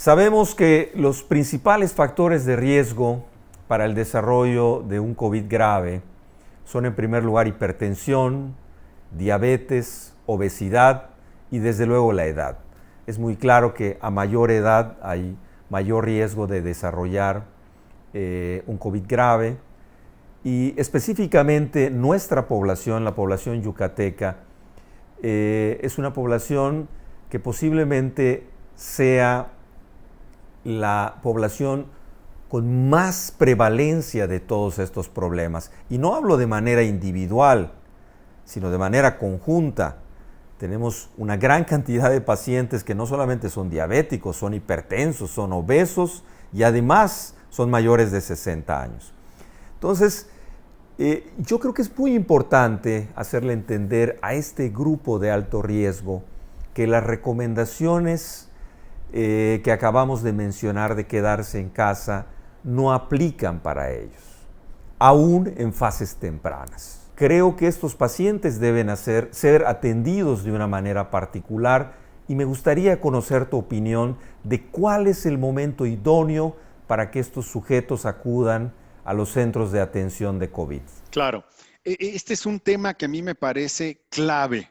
Sabemos que los principales factores de riesgo para el desarrollo de un COVID grave son en primer lugar hipertensión, diabetes, obesidad y desde luego la edad. Es muy claro que a mayor edad hay mayor riesgo de desarrollar un COVID grave y específicamente nuestra población, la población yucateca, es una población que posiblemente sea la población con más prevalencia de todos estos problemas. Y no hablo de manera individual, sino de manera conjunta. Tenemos una gran cantidad de pacientes que no solamente son diabéticos, son hipertensos, son obesos y además son mayores de 60 años. Entonces, yo creo que es muy importante hacerle entender a este grupo de alto riesgo que las recomendaciones que acabamos de mencionar de quedarse en casa no aplican para ellos, aún en fases tempranas. Creo que estos pacientes deben ser atendidos de una manera particular y me gustaría conocer tu opinión de cuál es el momento idóneo para que estos sujetos acudan a los centros de atención de COVID. Claro, este es un tema que a mí me parece clave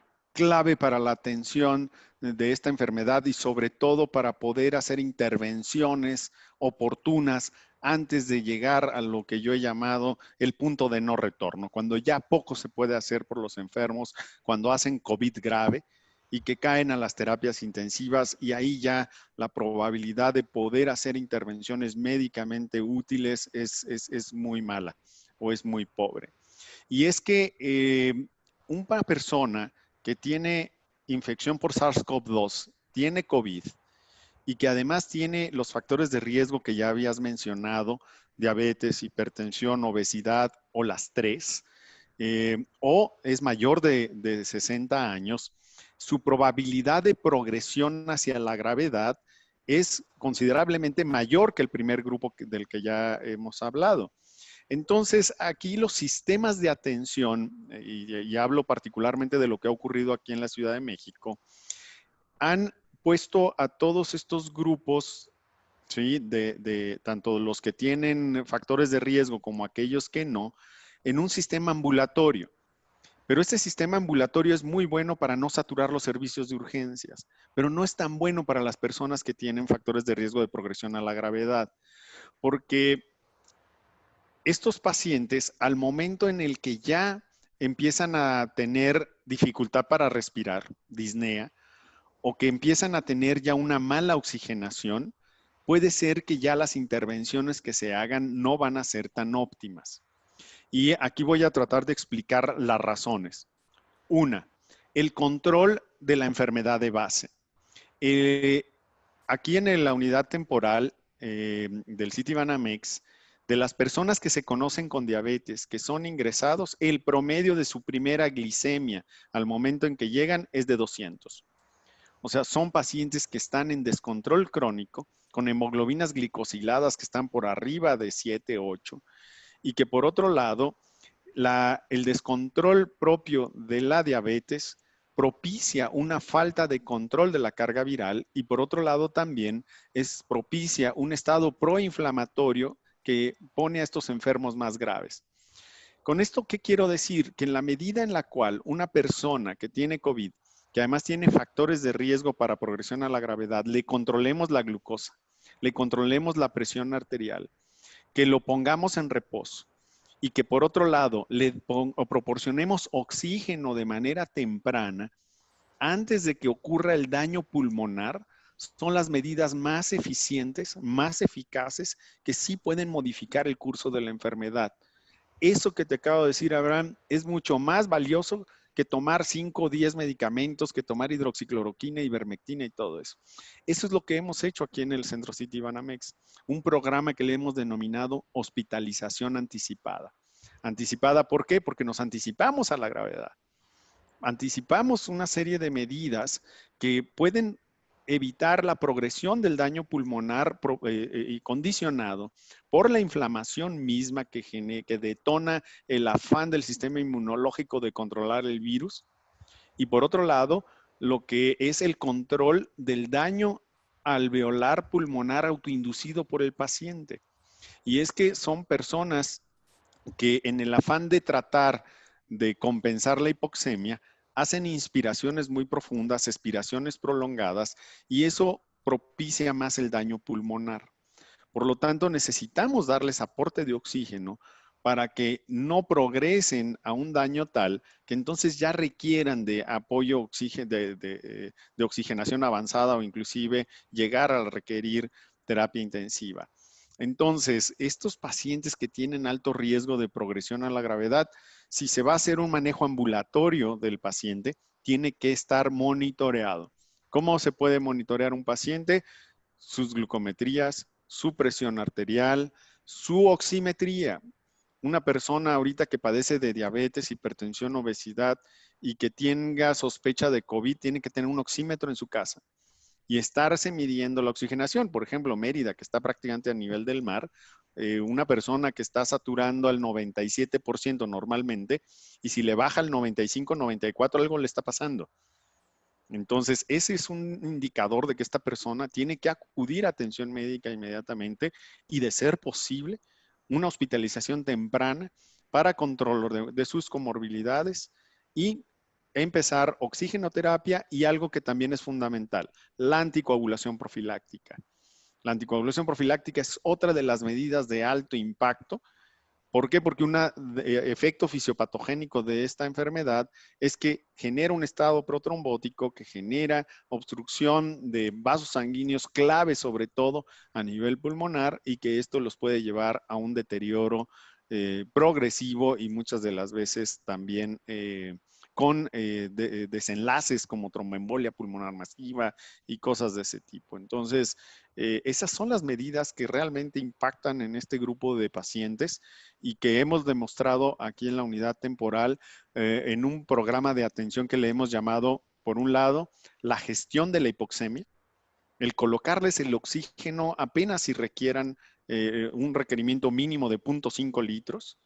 para la atención de esta enfermedad y sobre todo para poder hacer intervenciones oportunas antes de llegar a lo que yo he llamado el punto de no retorno, cuando ya poco se puede hacer por los enfermos, cuando hacen COVID grave y que caen a las terapias intensivas y ahí ya la probabilidad de poder hacer intervenciones médicamente útiles es muy mala o es muy pobre. Y es que una persona que tiene infección por SARS-CoV-2, tiene COVID y que además tiene los factores de riesgo que ya habías mencionado, diabetes, hipertensión, obesidad o las tres, o es mayor de 60 años, su probabilidad de progresión hacia la gravedad es considerablemente mayor que el primer grupo del que ya hemos hablado. Entonces, aquí los sistemas de atención, y hablo particularmente de lo que ha ocurrido aquí en la Ciudad de México, han puesto a todos estos grupos, ¿sí? Tanto los que tienen factores de riesgo como aquellos que no, en un sistema ambulatorio. Pero este sistema ambulatorio es muy bueno para no saturar los servicios de urgencias, pero no es tan bueno para las personas que tienen factores de riesgo de progresión a la gravedad, porque estos pacientes, al momento en el que ya empiezan a tener dificultad para respirar, disnea, o que empiezan a tener ya una mala oxigenación, puede ser que ya las intervenciones que se hagan no van a ser tan óptimas. Y aquí voy a tratar de explicar las razones. Una, el control de la enfermedad de base. Aquí en la unidad temporal del Citibanamex, de las personas que se conocen con diabetes, que son ingresados, el promedio de su primera glicemia al momento en que llegan es de 200. O sea, son pacientes que están en descontrol crónico, con hemoglobinas glicosiladas que están por arriba de 7, 8, y que por otro lado, el descontrol propio de la diabetes propicia una falta de control de la carga viral y por otro lado también propicia un estado proinflamatorio que pone a estos enfermos más graves. Con esto, ¿qué quiero decir? Que en la medida en la cual una persona que tiene COVID, que además tiene factores de riesgo para progresión a la gravedad, le controlemos la glucosa, le controlemos la presión arterial, que lo pongamos en reposo y que por otro lado proporcionemos oxígeno de manera temprana antes de que ocurra el daño pulmonar, son las medidas más eficientes, más eficaces, que sí pueden modificar el curso de la enfermedad. Eso que te acabo de decir, Abraham, es mucho más valioso que tomar 5 o 10 medicamentos, que tomar hidroxicloroquina, ivermectina y todo eso. Eso es lo que hemos hecho aquí en el Centro Citibanamex, un programa que le hemos denominado hospitalización anticipada. ¿Anticipada por qué? Porque nos anticipamos a la gravedad. Anticipamos una serie de medidas que pueden evitar la progresión del daño pulmonar condicionado por la inflamación misma que detona el afán del sistema inmunológico de controlar el virus y por otro lado, lo que es el control del daño alveolar pulmonar autoinducido por el paciente. Y es que son personas que en el afán de tratar de compensar la hipoxemia, hacen inspiraciones muy profundas, expiraciones prolongadas, y eso propicia más el daño pulmonar. Por lo tanto, necesitamos darles aporte de oxígeno para que no progresen a un daño tal que entonces ya requieran de apoyo de oxigenación avanzada o inclusive llegar a requerir terapia intensiva. Entonces, estos pacientes que tienen alto riesgo de progresión a la gravedad, si se va a hacer un manejo ambulatorio del paciente, tiene que estar monitoreado. ¿Cómo se puede monitorear un paciente? Sus glucometrías, su presión arterial, su oximetría. Una persona ahorita que padece de diabetes, hipertensión, obesidad y que tenga sospecha de COVID, tiene que tener un oxímetro en su casa y estarse midiendo la oxigenación. Por ejemplo, Mérida, que está prácticamente a nivel del mar, una persona que está saturando al 97% normalmente, y si le baja al 95, 94, algo le está pasando. Entonces, ese es un indicador de que esta persona tiene que acudir a atención médica inmediatamente y, de ser posible, una hospitalización temprana para control de sus comorbilidades y empezar oxigenoterapia y algo que también es fundamental, la anticoagulación profiláctica. La anticoagulación profiláctica es otra de las medidas de alto impacto. ¿Por qué? Porque un efecto fisiopatogénico de esta enfermedad es que genera un estado protrombótico que genera obstrucción de vasos sanguíneos clave, sobre todo a nivel pulmonar, y que esto los puede llevar a un deterioro progresivo y muchas de las veces también con desenlaces como tromboembolia pulmonar masiva y cosas de ese tipo. Entonces, esas son las medidas que realmente impactan en este grupo de pacientes y que hemos demostrado aquí en la unidad temporal en un programa de atención que le hemos llamado, por un lado, la gestión de la hipoxemia, el colocarles el oxígeno apenas si requieran un requerimiento mínimo de 0.5 litros,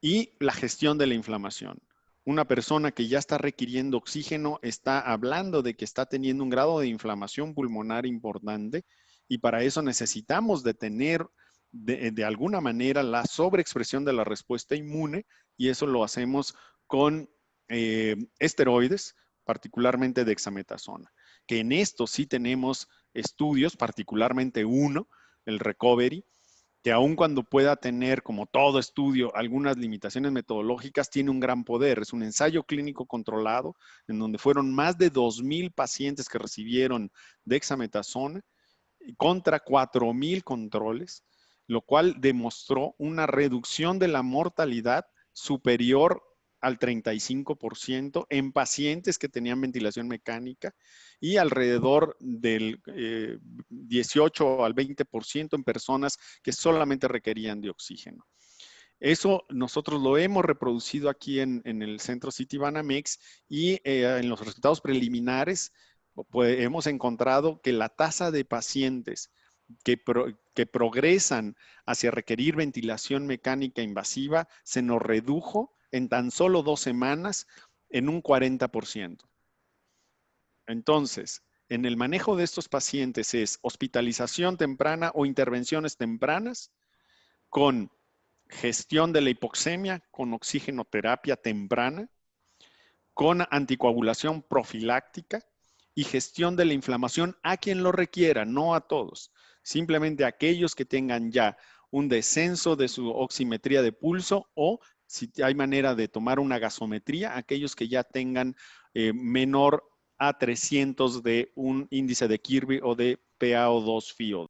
y la gestión de la inflamación. Una persona que ya está requiriendo oxígeno está hablando de que está teniendo un grado de inflamación pulmonar importante, y para eso necesitamos detener de alguna manera la sobreexpresión de la respuesta inmune, y eso lo hacemos con esteroides, particularmente dexametasona, que en esto sí tenemos estudios, particularmente uno, el Recovery, que aun cuando pueda tener, como todo estudio, algunas limitaciones metodológicas, tiene un gran poder. Es un ensayo clínico controlado en donde fueron más de 2,000 pacientes que recibieron dexametasona contra 4,000 controles, lo cual demostró una reducción de la mortalidad superior al 35% en pacientes que tenían ventilación mecánica y alrededor del 18 al 20% en personas que solamente requerían de oxígeno. Eso nosotros lo hemos reproducido aquí en el centro Citibanamex, y en los resultados preliminares pues, hemos encontrado que la tasa de pacientes que progresan hacia requerir ventilación mecánica invasiva se nos redujo en tan solo 2 semanas en un 40%. Entonces, en el manejo de estos pacientes es hospitalización temprana o intervenciones tempranas con gestión de la hipoxemia, con oxigenoterapia temprana, con anticoagulación profiláctica y gestión de la inflamación a quien lo requiera, no a todos. Simplemente a aquellos que tengan ya un descenso de su oximetría de pulso, o si hay manera de tomar una gasometría, aquellos que ya tengan menor a 300 de un índice de Kirby o de PaO2 FIO2.